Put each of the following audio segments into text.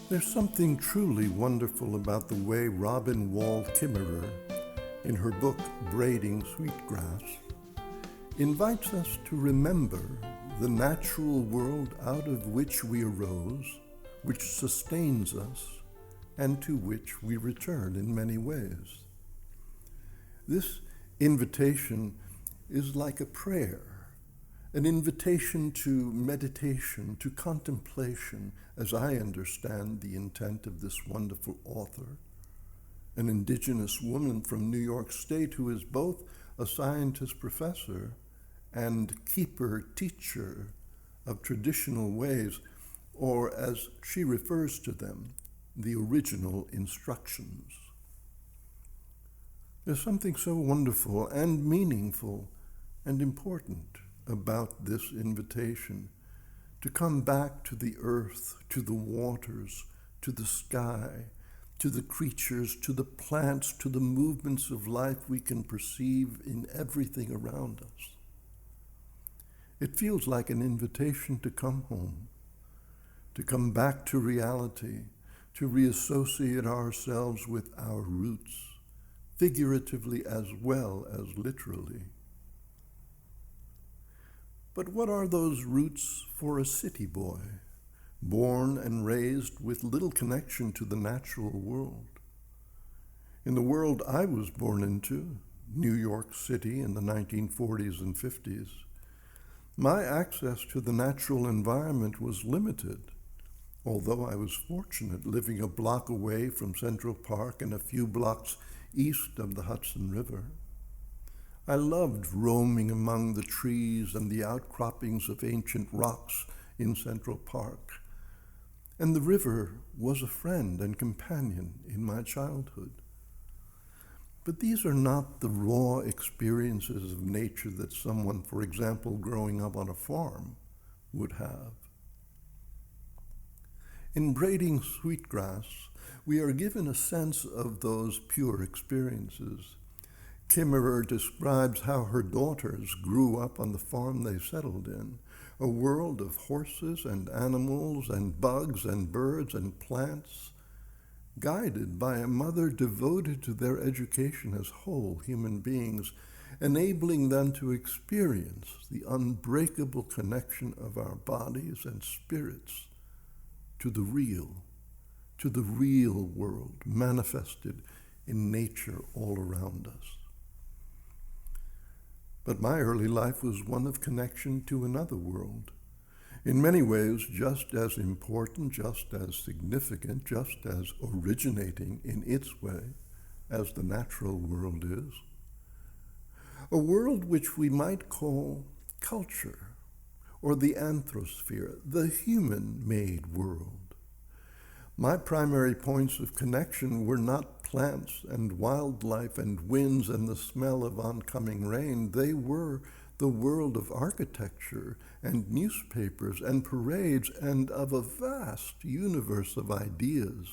There's something truly wonderful about the way Robin Wall Kimmerer, in her book Braiding Sweetgrass, invites us to remember the natural world out of which we arose, which sustains us, and to which we return in many ways. This invitation is like a prayer, an invitation to meditation, to contemplation, as I understand the intent of this wonderful author, an indigenous woman from New York State who is both a scientist professor and keeper teacher of traditional ways, or as she refers to them, the original instructions. There's something so wonderful and meaningful and important about this invitation to come back to the earth, to the waters, to the sky, to the creatures, to the plants, to the movements of life we can perceive in everything around us. It feels like an invitation to come home, to come back to reality, to reassociate ourselves with our roots, figuratively as well as literally. But what are those roots for a city boy, born and raised with little connection to the natural world? In the world I was born into, New York City in the 1940s and 50s, my access to the natural environment was limited, although I was fortunate living a block away from Central Park and a few blocks east of the Hudson River. I loved roaming among the trees and the outcroppings of ancient rocks in Central Park, and the river was a friend and companion in my childhood. But these are not the raw experiences of nature that someone, for example, growing up on a farm would have. In Braiding Sweetgrass, we are given a sense of those pure experiences. Kimmerer describes how her daughters grew up on the farm they settled in, a world of horses and animals and bugs and birds and plants, guided by a mother devoted to their education as whole human beings, enabling them to experience the unbreakable connection of our bodies and spirits to the real world manifested in nature all around us. But my early life was one of connection to another world, in many ways just as important, just as significant, just as originating in its way as the natural world is. A world which we might call culture, or the anthrosphere, the human-made world. My primary points of connection were not plants and wildlife and winds and the smell of oncoming rain. They were the world of architecture and newspapers and parades and of a vast universe of ideas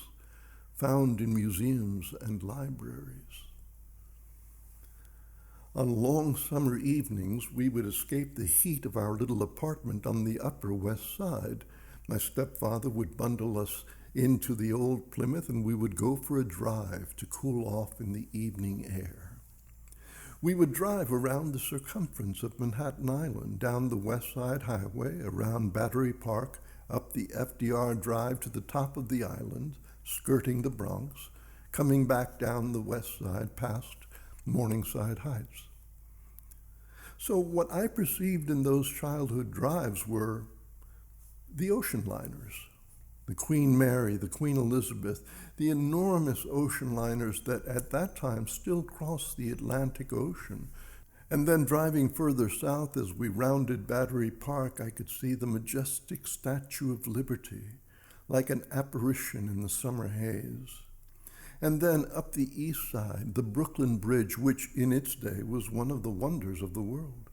found in museums and libraries. On long summer evenings, we would escape the heat of our little apartment on the Upper West Side. My stepfather would bundle us into the old Plymouth, and we would go for a drive to cool off in the evening air. We would drive around the circumference of Manhattan Island, down the West Side Highway, around Battery Park, up the FDR Drive to the top of the island, skirting the Bronx, coming back down the West Side past Morningside Heights. So what I perceived in those childhood drives were the ocean liners, the Queen Mary, the Queen Elizabeth, the enormous ocean liners that at that time still crossed the Atlantic Ocean. And then driving further south as we rounded Battery Park, I could see the majestic Statue of Liberty, like an apparition in the summer haze. And then up the east side, the Brooklyn Bridge, which in its day was one of the wonders of the world.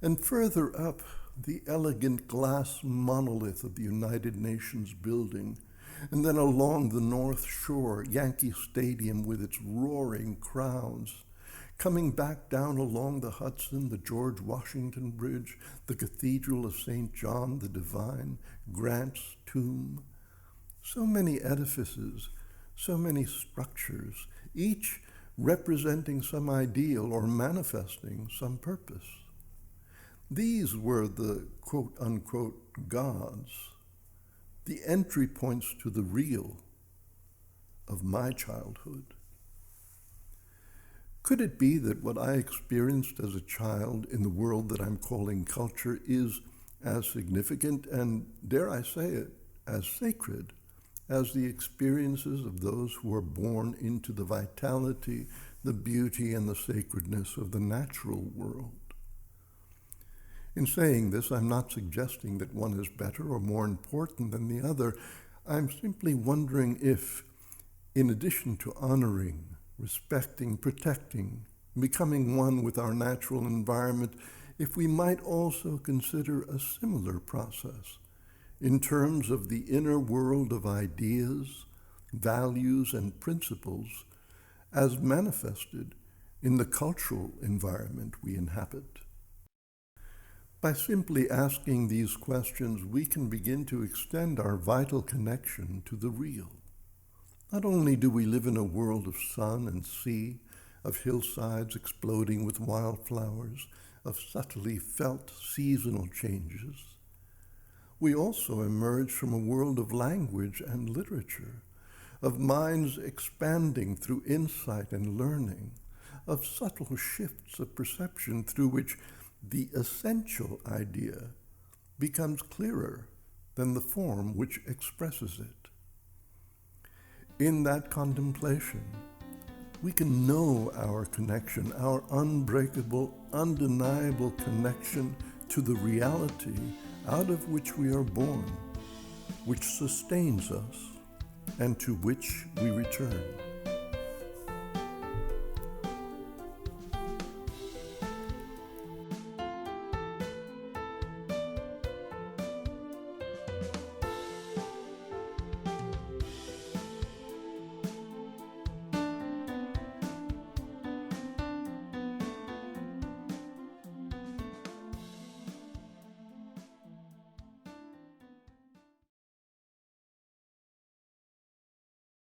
And further up, the elegant glass monolith of the United Nations building, and then along the North Shore, Yankee Stadium with its roaring crowds, coming back down along the Hudson, the George Washington Bridge, the Cathedral of St. John the Divine, Grant's Tomb, So many edifices, so many structures, each representing some ideal or manifesting some purpose. These were the quote-unquote gods, the entry points to the real of my childhood. Could it be that what I experienced as a child in the world that I'm calling culture is as significant and, dare I say it, as sacred as the experiences of those who are born into the vitality, the beauty, and the sacredness of the natural world? In saying this, I'm not suggesting that one is better or more important than the other. I'm simply wondering if, in addition to honoring, respecting, protecting, becoming one with our natural environment, if we might also consider a similar process in terms of the inner world of ideas, values, and principles as manifested in the cultural environment we inhabit. By simply asking these questions, we can begin to extend our vital connection to the real. Not only do we live in a world of sun and sea, of hillsides exploding with wildflowers, of subtly felt seasonal changes, we also emerge from a world of language and literature, of minds expanding through insight and learning, of subtle shifts of perception through which the essential idea becomes clearer than the form which expresses it. In that contemplation, we can know our connection, our unbreakable, undeniable connection to the reality out of which we are born, which sustains us, and to which we return.